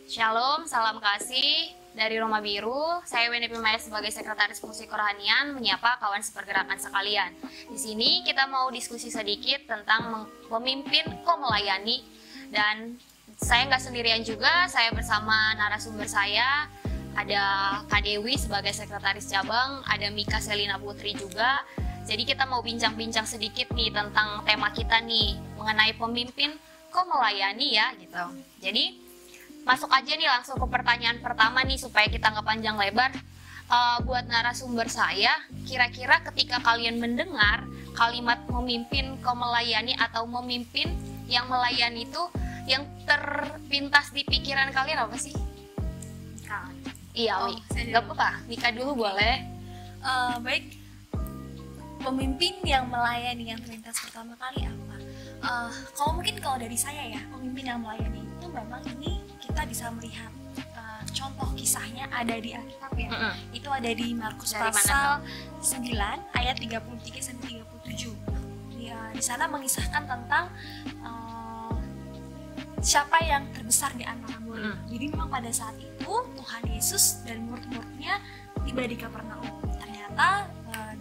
Shalom, salam kasih dari Roma Biru. Saya Wendy Maya sebagai Sekretaris Fungsi Kerohanian menyapa kawan sepergerakan sekalian. Di sini kita mau diskusi sedikit tentang memimpin kok melayani. Dan saya nggak sendirian juga, saya bersama narasumber saya. Ada Kak Dewi sebagai Sekretaris Cabang, ada Mika Selina Putri juga. Jadi kita mau bincang-bincang sedikit nih tentang tema kita nih, mengenai pemimpin kok melayani ya gitu. Jadi masuk aja nih langsung ke pertanyaan pertama nih supaya kita nggak panjang lebar. Buat narasumber saya, kira-kira ketika kalian mendengar kalimat memimpin kok melayani atau memimpin yang melayani itu, yang terpintas di pikiran kalian apa sih? Iya, Wi. Gak apa-apa, Mika dulu boleh. Baik, pemimpin yang melayani yang terlintas pertama kali apa? Kalau dari saya ya, pemimpin yang melayani itu memang ini kita bisa melihat contoh kisahnya ada di Alkitab ya. Itu ada di Markus pasal 9 ayat 33 sampai 37. Ya, di sana mengisahkan tentang siapa yang terbesar di antara murid. Jadi memang pada saat itu Tuhan Yesus dan murid-muridnya tiba di Kapernaum. Ternyata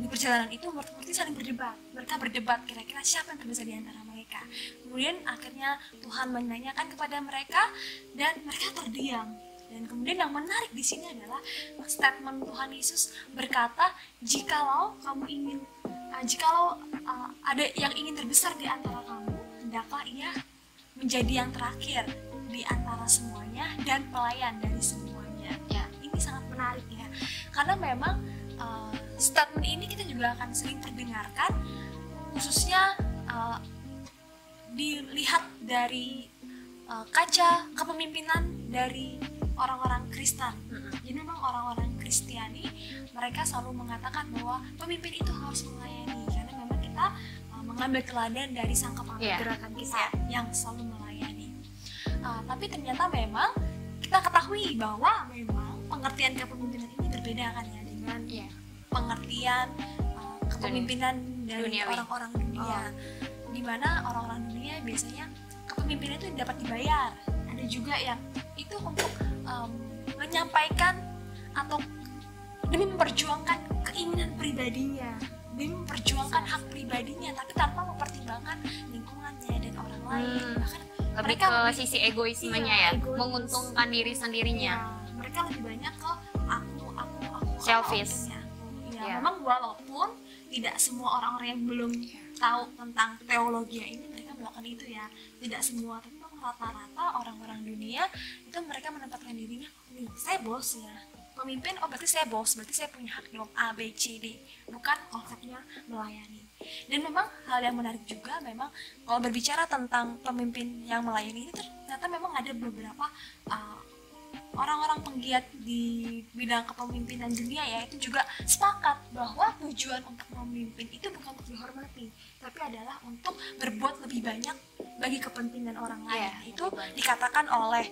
di perjalanan itu murid-muridnya saling berdebat. Mereka berdebat kira-kira siapa yang terbesar di antara mereka. Kemudian akhirnya Tuhan menanyakan kepada mereka dan mereka terdiam. Dan kemudian yang menarik di sini adalah statement Tuhan Yesus berkata, jikalau ada yang ingin terbesar di antara kamu, hendaklah ia menjadi yang terakhir di antara semuanya dan pelayan dari semuanya. Ya, ini sangat menarik ya, karena memang statement ini kita juga akan sering terdengarkan, khususnya dilihat dari kaca kepemimpinan dari orang-orang Kristen. Jadi memang orang-orang Kristiani mereka selalu mengatakan bahwa pemimpin itu harus melayani, karena memang kita mengambil teladan dari sang kepala gerakan kita yang selalu melayani. Tapi ternyata memang kita ketahui bahwa memang pengertian kepemimpinan ini berbeda kan ya dengan pengertian kepemimpinan dari orang-orang dunia. Di mana orang-orang dunia biasanya kepemimpinan itu dapat dibayar. Ada juga yang itu untuk menyampaikan atau demi memperjuangkan keinginan pribadinya, demi memperjuangkan hak pribadinya, tapi tanpa mempertimbangkan lingkungannya dan orang lain. Bahkan lebih ke sisi egoismenya ya, menguntungkan diri sendirinya. Mereka lebih banyak ke aku selfish. Memang walaupun tidak semua orang-orang yang belum tahu tentang teologi ini mereka melakukan itu ya, tidak semua, tapi memang rata-rata orang-orang dunia itu mereka menempatkan dirinya, saya bos ya, pemimpin, berarti saya bos, berarti saya punya hak dong A, B, C, D, bukan konsepnya melayani. Dan memang hal yang menarik juga memang kalau berbicara tentang pemimpin yang melayani ini ternyata memang ada beberapa orang-orang penggiat di bidang kepemimpinan dunia ya, itu juga sepakat bahwa tujuan untuk memimpin itu bukan untuk dihormati, tapi adalah untuk berbuat lebih banyak bagi kepentingan orang lain. Itu dikatakan oleh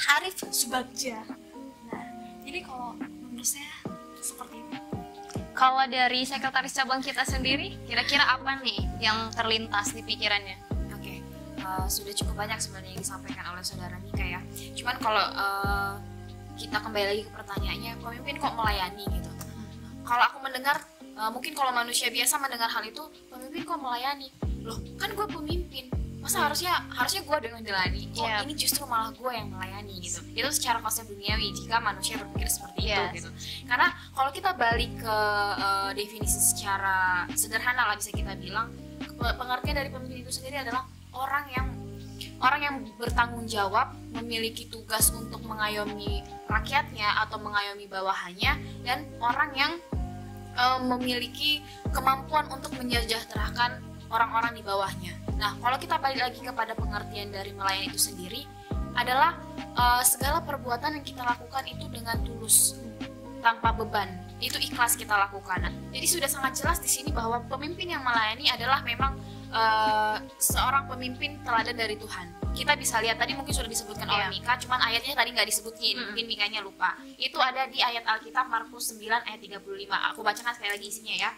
Harif Subagja. Nah, jadi kalau menurut saya seperti itu. Kalau dari sekretaris cabang kita sendiri, kira-kira apa nih yang terlintas di pikirannya? Sudah cukup banyak sebenarnya yang disampaikan oleh saudara Mika ya. Cuman kalau kita kembali lagi ke pertanyaannya, pemimpin kok melayani gitu. Kalau aku mendengar, mungkin kalau manusia biasa mendengar hal itu, pemimpin kok melayani. Loh, kan gue pemimpin. Masa harusnya gue yang melayani? Ini justru malah gue yang melayani gitu. Itu secara konsep duniawi jika manusia berpikir seperti itu gitu. Karena kalau kita balik ke definisi secara sederhana lah bisa kita bilang, pengertian dari pemimpin itu sendiri adalah orang yang bertanggung jawab, memiliki tugas untuk mengayomi rakyatnya atau mengayomi bawahannya, dan orang yang memiliki kemampuan untuk mensejahterakan orang-orang di bawahnya. Nah, kalau kita balik lagi kepada pengertian dari melayani itu sendiri adalah segala perbuatan yang kita lakukan itu dengan tulus, tanpa beban. Itu ikhlas kita lakukan. Jadi sudah sangat jelas di sini bahwa pemimpin yang melayani adalah memang seorang pemimpin teladan dari Tuhan. Kita bisa lihat tadi mungkin sudah disebutkan oleh Mika, cuman ayatnya tadi nggak disebutin, mungkin Mikanya lupa. Itu ada di ayat Alkitab Markus 9 ayat 35. Aku bacakan sekali lagi isinya ya.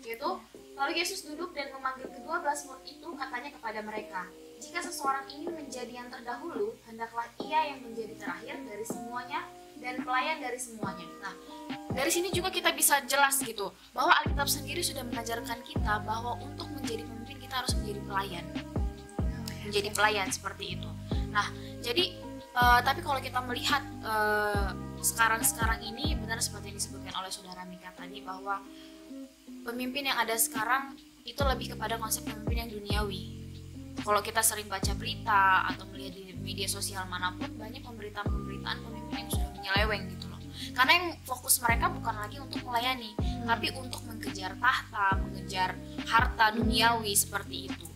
Yaitu, lalu Yesus duduk dan memanggil ke-12 murid itu, katanya kepada mereka, jika seseorang ingin menjadi yang terdahulu, hendaklah ia yang menjadi terakhir dari semuanya dan pelayan dari semuanya. Nah, dari sini juga kita bisa jelas gitu bahwa Alkitab sendiri sudah mengajarkan kita bahwa untuk menjadi pemimpin kita harus menjadi pelayan. Menjadi pelayan seperti itu. Nah, jadi tapi kalau kita melihat sekarang ini benar seperti yang disebutkan oleh saudara Mika tadi, bahwa pemimpin yang ada sekarang itu lebih kepada konsep pemimpin yang duniawi. Kalau kita sering baca berita atau melihat di media sosial manapun, banyak pemberitaan pemimpin yang sudah menyeleweng gitu loh. Karena yang fokus mereka bukan lagi untuk melayani, tapi untuk mengejar tahta, mengejar harta duniawi seperti itu.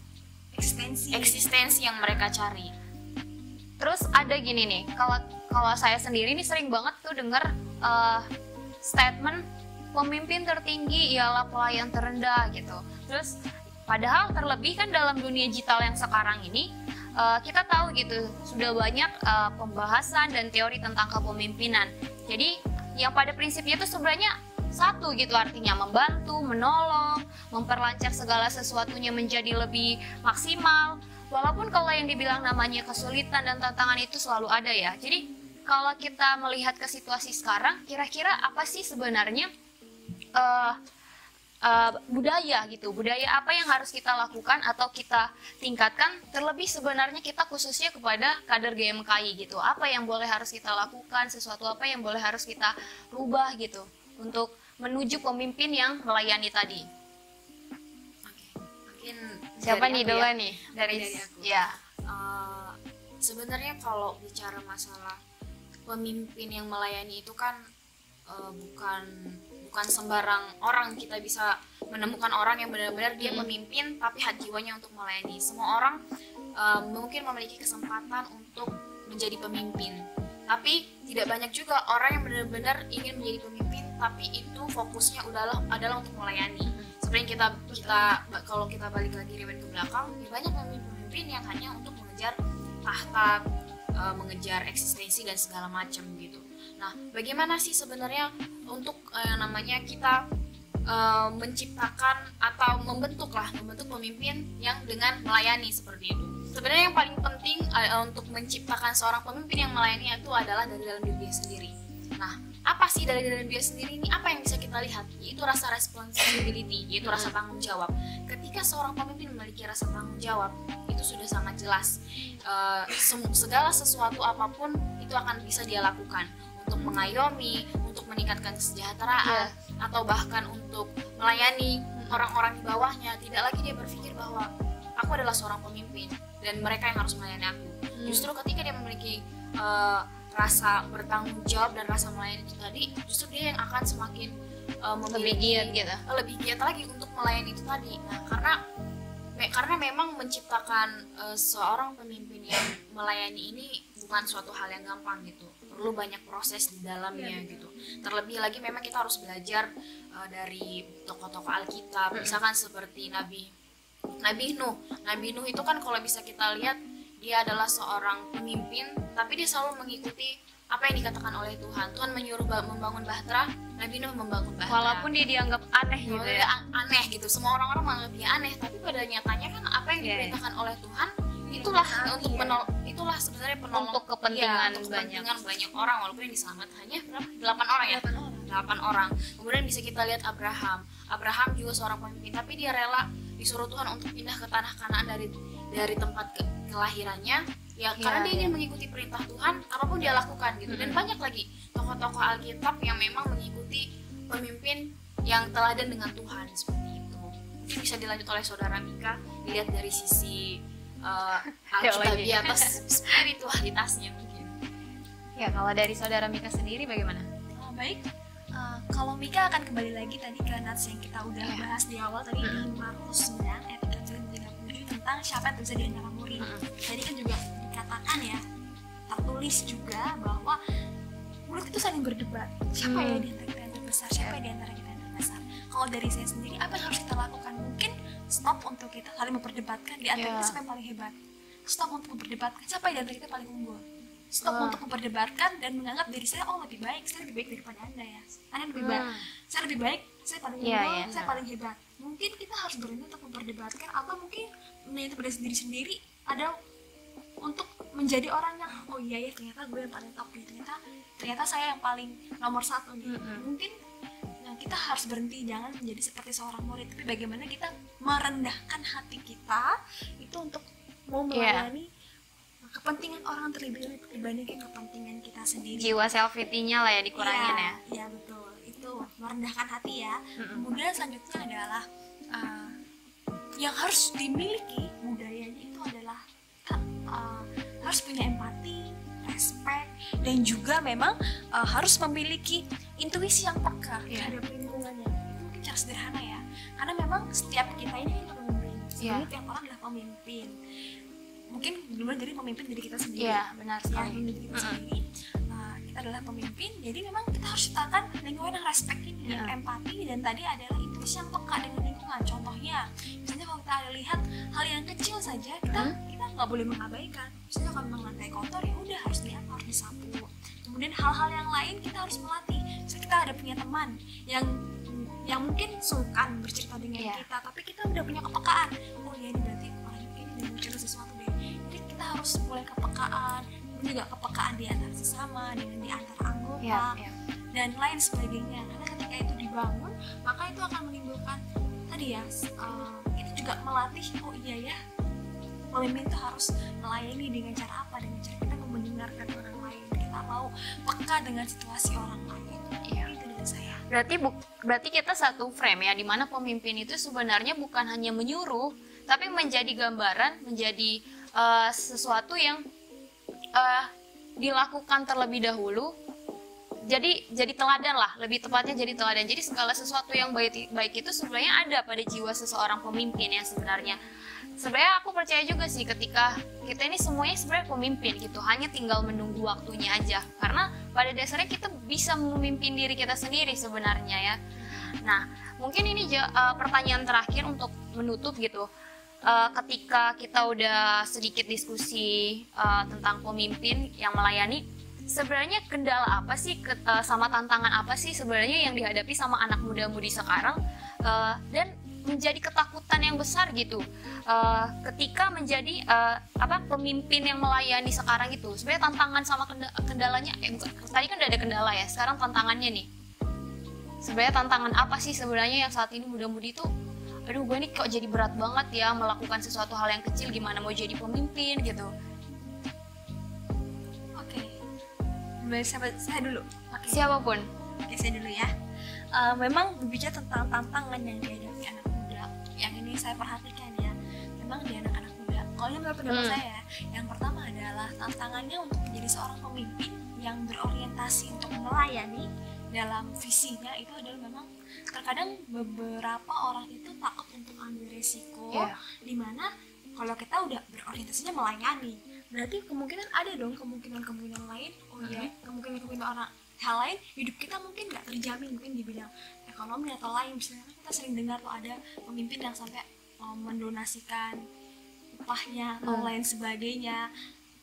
Eksistensi yang mereka cari. Terus ada gini nih, kalau saya sendiri nih sering banget tuh dengar statement pemimpin tertinggi ialah pelayan terendah gitu. Terus padahal terlebih kan dalam dunia digital yang sekarang ini kita tahu gitu sudah banyak pembahasan dan teori tentang kepemimpinan. Jadi yang pada prinsipnya itu sebenarnya satu gitu, artinya membantu, menolong, memperlancar segala sesuatunya menjadi lebih maksimal. Walaupun kalau yang dibilang namanya kesulitan dan tantangan itu selalu ada ya. Jadi kalau kita melihat ke situasi sekarang, kira-kira apa sih sebenarnya budaya gitu, budaya apa yang harus kita lakukan atau kita tingkatkan, terlebih sebenarnya kita khususnya kepada kader GMKI gitu. Apa yang boleh harus kita lakukan, sesuatu apa yang boleh harus kita rubah gitu untuk menuju pemimpin yang melayani tadi. Siapa nih dulu nih dari aku? Ya. Sebenarnya kalau bicara masalah pemimpin yang melayani itu kan bukan sembarang orang kita bisa menemukan orang yang benar-benar dia memimpin tapi hati jiwanya untuk melayani. Semua orang mungkin memiliki kesempatan untuk menjadi pemimpin, tapi tidak banyak juga orang yang benar-benar ingin menjadi pemimpin tapi itu fokusnya adalah untuk melayani. Sebenarnya kita kalau kita balik lagi riwayat ke belakang, banyak pemimpin yang hanya untuk mengejar tahta, mengejar eksistensi dan segala macam gitu. Nah, bagaimana sih sebenarnya untuk yang namanya kita menciptakan atau membentuk pemimpin yang dengan melayani seperti itu. Sebenarnya yang paling penting untuk menciptakan seorang pemimpin yang melayani itu adalah dari dalam diri dia sendiri. Nah, apa sih dari dalam dia sendiri ini? Apa yang bisa kita lihat? Yaitu rasa responsibility, yaitu rasa tanggung jawab. Ketika seorang pemimpin memiliki rasa tanggung jawab, itu sudah sangat jelas. Segala sesuatu apapun itu akan bisa dia lakukan untuk mengayomi, untuk meningkatkan kesejahteraan, atau bahkan untuk melayani orang-orang di bawahnya. Tidak lagi dia berpikir bahwa aku adalah seorang pemimpin dan mereka yang harus melayani aku. Justru ketika dia memiliki rasa bertanggung jawab dan rasa melayani itu tadi, justru dia yang akan semakin lebih giat gitu. Lebih giat lagi untuk melayani itu tadi. Nah, karena memang menciptakan seorang pemimpin yang melayani ini bukan suatu hal yang gampang gitu. Perlu banyak proses di dalamnya gitu. Terlebih lagi memang kita harus belajar dari tokoh-tokoh Alkitab, misalkan seperti Nabi Nuh. Nabi Nuh itu kan kalau bisa kita lihat dia adalah seorang pemimpin, tapi dia selalu mengikuti apa yang dikatakan oleh Tuhan. Tuhan menyuruh membangun bahtera, Nabi Nuh membangun bahtera. Walaupun dia dianggap aneh gitu ya. Aneh gitu. Semua orang-orang menganggap dia aneh, tapi pada nyatanya kan apa yang diperintahkan oleh Tuhan itulah itulah sebenarnya penolong untuk kepentingan, banyak orang, walaupun yang diselamat hanya berapa? 8 orang ya. 8 orang. Kemudian bisa kita lihat Abraham juga seorang pemimpin, tapi dia rela disuruh Tuhan untuk pindah ke tanah Kanaan dari tempat kelahirannya ya, karena dia ingin mengikuti perintah Tuhan, apapun dia lakukan gitu. Dan banyak lagi tokoh-tokoh Alkitab yang memang mengikuti pemimpin yang teladan dengan Tuhan seperti itu. Mungkin bisa dilanjut oleh saudara Mika, dilihat dari sisi Alkitabiatas spiritualitasnya mungkin. Ya, kalau dari saudara Mika sendiri bagaimana? Baik, kalau Mika akan kembali lagi tadi ke nats yang kita udah bahas di awal tadi di Markus 9 ayat 37 tentang siapa yang bisa di antara murid. Tadi kan juga dikatakan ya, tertulis juga bahwa murid itu saling berdebat. Siapa ya di antara kita yang terbesar? Siapa di antara kita yang terbesar? Kalau dari saya sendiri, apa yang harus kita lakukan? Mungkin stop untuk kita saling memperdebatkan di antara kita siapa yang paling hebat. Stop untuk memperdebatkan siapa di antara kita paling unggul. Stop untuk memperdebatkan dan menganggap diri saya lebih baik, saya lebih baik daripada Anda ya. Anda lebih baik, saya lebih baik, saya paling unggul, saya paling hebat. Mungkin kita harus berani untuk memperdebatkan atau mungkin menyentuh pada diri sendiri ada untuk menjadi orang yang oh iya ya ternyata gue yang paling top nih, ternyata saya yang paling nomor satu nih. Mungkin kita harus berhenti, jangan menjadi seperti seorang murid, tapi bagaimana kita merendahkan hati kita itu untuk mau melayani kepentingan orang terlebih dibandingkan kepentingan kita sendiri. Jiwa self pity-nya lah ya dikurangin ya. Iya betul, itu merendahkan hati ya. Kemudian selanjutnya adalah yang harus dimiliki budayanya itu adalah harus punya empati, respect, dan juga memang harus memiliki intuisi yang peka terhadap lingkungannya. Itu mungkin cara sederhana ya, karena memang setiap kita ini adalah pemimpin. Setiap orang adalah pemimpin. Mungkin duluan dari pemimpin diri kita sendiri. Iya, benar sekali. Diri kita sendiri. Kita adalah pemimpin, jadi memang kita harus ciptakan lingkungan yang respect ini, yang empati, dan tadi adalah intuisi yang peka dengan lingkungan. Contohnya, misalnya kalau kita ada lihat hal yang kecil saja, kita nggak boleh mengabaikan. Misalnya kalau memang lantai kotor, ya udah harus harus disapu. Kemudian hal-hal yang lain kita harus melatih. Misalnya kita ada punya teman yang mungkin sungkan bercerita dengan kita, tapi kita udah punya kepekaan. Oh ya, ini berarti orang ini udah bercerita sesuatu deh. Jadi kita harus mulai kepekaan, juga kepekaan di antara sesama, dengan di antara anggota, dan lain sebagainya. Karena ketika itu dibangun, maka itu akan menimbulkan tadi ya, itu juga melatih oh iya ya, pemimpin itu harus melayani dengan cara apa, dengan cara kita mendengarkan orang lain, kita mau peka dengan situasi orang lain. Itu dari saya. Berarti kita satu frame ya, dimana pemimpin itu sebenarnya bukan hanya menyuruh, tapi menjadi gambaran, menjadi sesuatu yang dilakukan terlebih dahulu. Jadi teladan lah, lebih tepatnya jadi teladan. Jadi segala sesuatu yang baik itu sebenarnya ada pada jiwa seseorang pemimpin ya sebenarnya. Sebenarnya aku percaya juga sih ketika kita ini semuanya sebenarnya pemimpin gitu, hanya tinggal menunggu waktunya aja. Karena pada dasarnya kita bisa memimpin diri kita sendiri sebenarnya ya. Nah, mungkin ini pertanyaan terakhir untuk menutup gitu. Ketika kita udah sedikit diskusi tentang pemimpin yang melayani, sebenarnya kendala apa sih sama tantangan apa sih sebenarnya yang dihadapi sama anak muda-mudi sekarang, dan menjadi ketakutan yang besar gitu ketika menjadi pemimpin yang melayani sekarang itu. Sebenarnya tantangan sama kendalanya tadi kan udah ada kendala ya, sekarang tantangannya nih. Sebenarnya tantangan apa sih sebenarnya yang saat ini muda-mudi tuh, aduh gue nih kok jadi berat banget ya melakukan sesuatu hal yang kecil, gimana mau jadi pemimpin gitu. Saya dulu. Siapapun. Saya dulu ya. Memang berbicara tentang tantangan yang dihadapi anak muda, yang ini saya perhatikan ya, memang di anak-anak muda. Kalau menurut pendapat saya, yang pertama adalah tantangannya untuk menjadi seorang pemimpin yang berorientasi untuk melayani dalam visinya itu adalah memang terkadang beberapa orang itu takut untuk ambil resiko, dimana kalau kita udah berorientasinya melayani, berarti kemungkinan ada dong kemungkinan lain, kemungkinan orang hal lain hidup kita mungkin nggak terjamin, mungkin di bidang ekonomi atau lain. Misalnya kita sering dengar tuh ada pemimpin yang sampai mendonasikan upahnya atau lain sebagainya,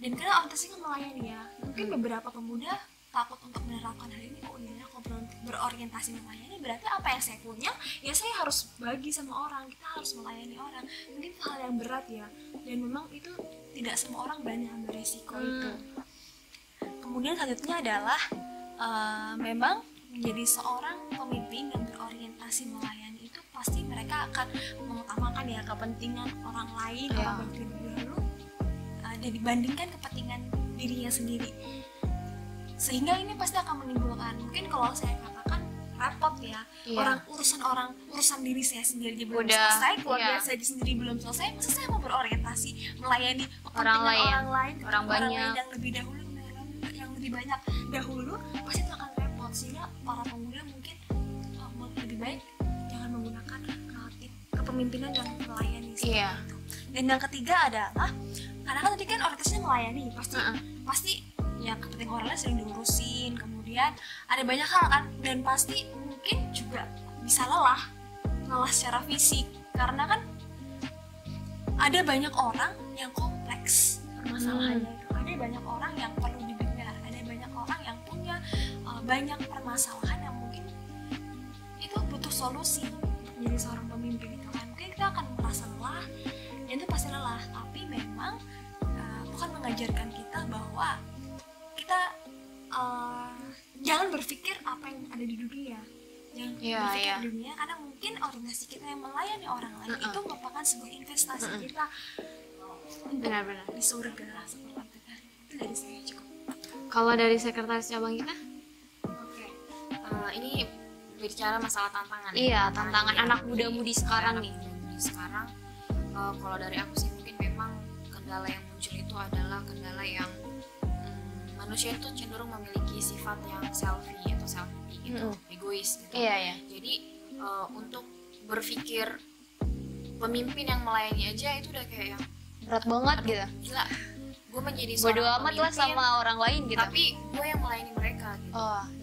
dan karena orientasinya melayani ya, mungkin beberapa pemuda takut untuk menerapkan hal ini. Oh iya, aku berorientasi melayani, berarti apa yang saya punya ya saya harus bagi sama orang, kita harus melayani orang. Mungkin hal yang berat ya, dan memang itu tidak semua orang berani ambil resiko itu. Kemudian selanjutnya adalah memang menjadi seorang pemimpin yang berorientasi melayani itu pasti mereka akan mengutamakan ya kepentingan orang lain orang dulu dan dibandingkan kepentingan dirinya sendiri, sehingga ini pasti akan menimbulkan, mungkin kalau saya katakan repot ya, urusan diri saya sendiri belum selesai, keluarga saya sendiri belum selesai, masa saya mau berorientasi melayani kepentingan orang lain yang lebih dahulu, yang lebih banyak dahulu, pasti itu akan repot. Sehingga para pemuda mungkin lebih baik jangan menggunakan kepemimpinan yang melayani seperti itu. Dan yang ketiga adalah karena kan tadi kan orientasinya melayani, pasti ya kepentingan orang lain sering diurusin, kemudian ada banyak hal kan, dan pasti mungkin juga bisa lelah secara fisik, karena kan ada banyak orang yang kompleks permasalahannya itu, ada banyak orang yang perlu didengar, ada banyak orang yang punya banyak permasalahan yang mungkin itu butuh solusi untuk menjadi seorang pemimpin itu kan. Mungkin kita akan merasa lelah, dan itu pasti lelah salah, tapi memang bukan mengajarkan kita bahwa kita jangan berpikir apa yang ada di dunia, jangan berpikir di dunia, karena mungkin orientasi kita yang melayani orang lain itu merupakan sebuah investasi kita untuk di surga seperti itu. Itu dari saya cukup. Kalau dari sekretaris cabang kita? Oke. Ini bicara masalah tantangan. Iya, tantangan anak muda-mudi sekarang nih. Sekarang kalau dari aku sih mungkin memang kendala yang muncul itu adalah kendala yang manusia itu cenderung memiliki sifat yang selfie atau selfie gitu, egois gitu. Iya. Jadi untuk berpikir pemimpin yang melayani aja itu udah kayak yang berat banget gitu. Gila, gue menjadi bodo seorang amat lah sama orang lain gitu. Tapi gue yang melayani mereka gitu.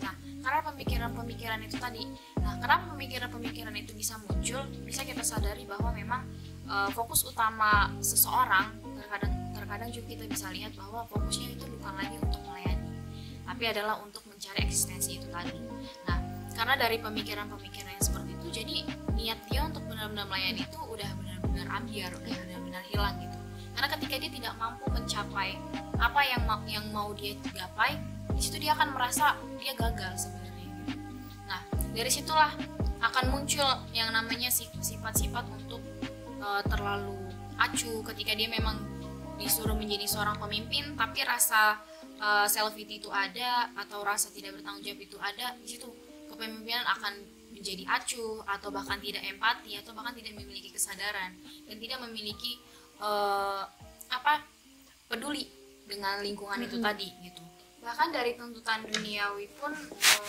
Nah, karena pemikiran-pemikiran itu tadi. Nah, kenapa pemikiran-pemikiran itu bisa muncul? Bisa kita sadari bahwa memang fokus utama seseorang terkadang juga kita bisa lihat bahwa fokusnya itu bukan lagi untuk melayani, tapi adalah untuk mencari eksistensi itu tadi. Nah, karena dari pemikiran-pemikiran yang seperti itu, jadi niat dia untuk benar-benar melayani itu udah benar-benar ambiar, udah benar-benar hilang gitu. Karena ketika dia tidak mampu mencapai apa yang mau dia gapai, di situ dia akan merasa dia gagal sebenarnya. Nah, dari situlah akan muncul yang namanya sifat-sifat untuk terlalu acuh ketika dia memang disuruh menjadi seorang pemimpin, tapi rasa self-pity itu ada atau rasa tidak bertanggung jawab itu ada. Di situ kepemimpinan akan menjadi acuh atau bahkan tidak empati atau bahkan tidak memiliki kesadaran dan tidak memiliki peduli dengan lingkungan itu tadi gitu. Bahkan dari tuntutan duniawi pun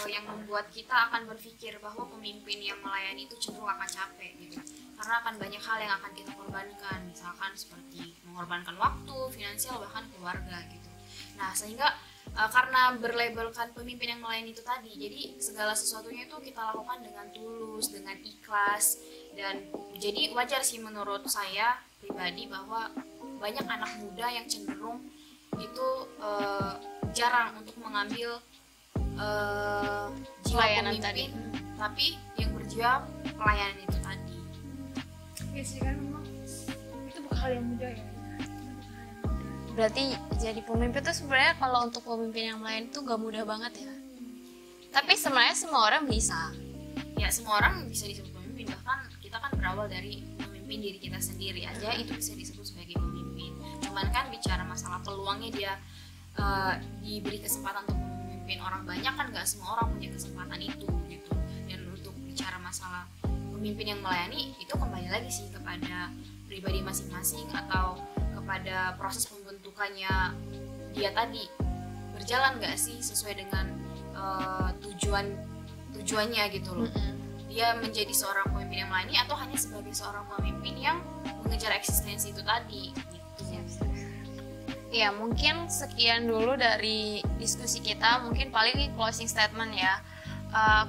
yang membuat kita akan berpikir bahwa pemimpin yang melayani itu cenderung akan capek gitu. Karena akan banyak hal yang akan kita korbankan, misalkan seperti mengorbankan waktu, finansial, bahkan keluarga gitu. Nah, sehingga karena berlabelkan pemimpin yang melayani itu tadi, jadi segala sesuatunya itu kita lakukan dengan tulus, dengan ikhlas, dan jadi wajar sih menurut saya pribadi bahwa banyak anak muda yang cenderung itu jarang untuk mengambil jiwa pemimpin tadi, tapi yang berjiwa pelayanan itu tadi. Ya sih, kan memang itu bukan hal yang mudah ya. Berarti jadi pemimpin tuh sebenarnya kalau untuk pemimpin yang lain tuh gak mudah banget ya. Tapi sebenarnya semua orang bisa. Ya, semua orang bisa disebut pemimpin. Bahkan kita kan berawal dari memimpin diri kita sendiri aja, itu bisa disebut sebagai pemimpin. Cuman kan bicara masalah peluangnya dia diberi kesempatan untuk memimpin orang banyak, kan gak semua orang punya kesempatan itu gitu. Dan untuk bicara masalah pemimpin yang melayani, itu kembali lagi sih kepada pribadi masing-masing atau kepada proses pembentukannya dia tadi, berjalan gak sih sesuai dengan tujuannya gitu loh. Dia menjadi seorang pemimpin yang melayani atau hanya sebagai seorang pemimpin yang mengejar eksistensi itu tadi gitu. Ya, mungkin sekian dulu dari diskusi kita. Mungkin paling closing statement ya.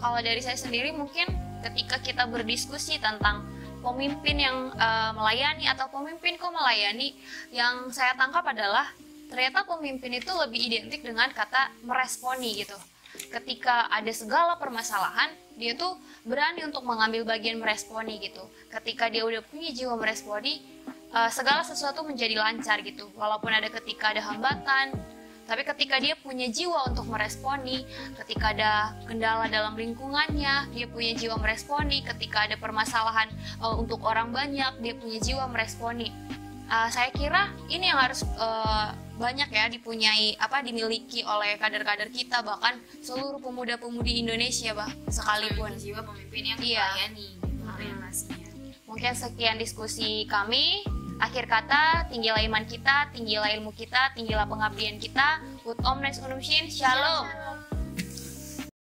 Kalau dari saya sendiri, mungkin ketika kita berdiskusi tentang pemimpin yang melayani atau pemimpin kok melayani, yang saya tangkap adalah ternyata pemimpin itu lebih identik dengan kata meresponi gitu. Ketika ada segala permasalahan, dia tuh berani untuk mengambil bagian meresponi gitu. Ketika dia udah punya jiwa meresponi, segala sesuatu menjadi lancar gitu. Walaupun ketika ada hambatan, tapi ketika dia punya jiwa untuk meresponi, ketika ada kendala dalam lingkungannya, dia punya jiwa meresponi. Ketika ada permasalahan untuk orang banyak, dia punya jiwa meresponi. Saya kira ini yang harus banyak ya dimiliki oleh kader-kader kita, bahkan seluruh pemuda-pemudi Indonesia sekalipun. Jiwa pemimpin yang melayani orientasinya. Mungkin sekian diskusi kami. Akhir kata, tinggilah iman kita, tinggilah ilmu kita, tinggilah pengabdian kita. Ut omnes unum shin, shalom.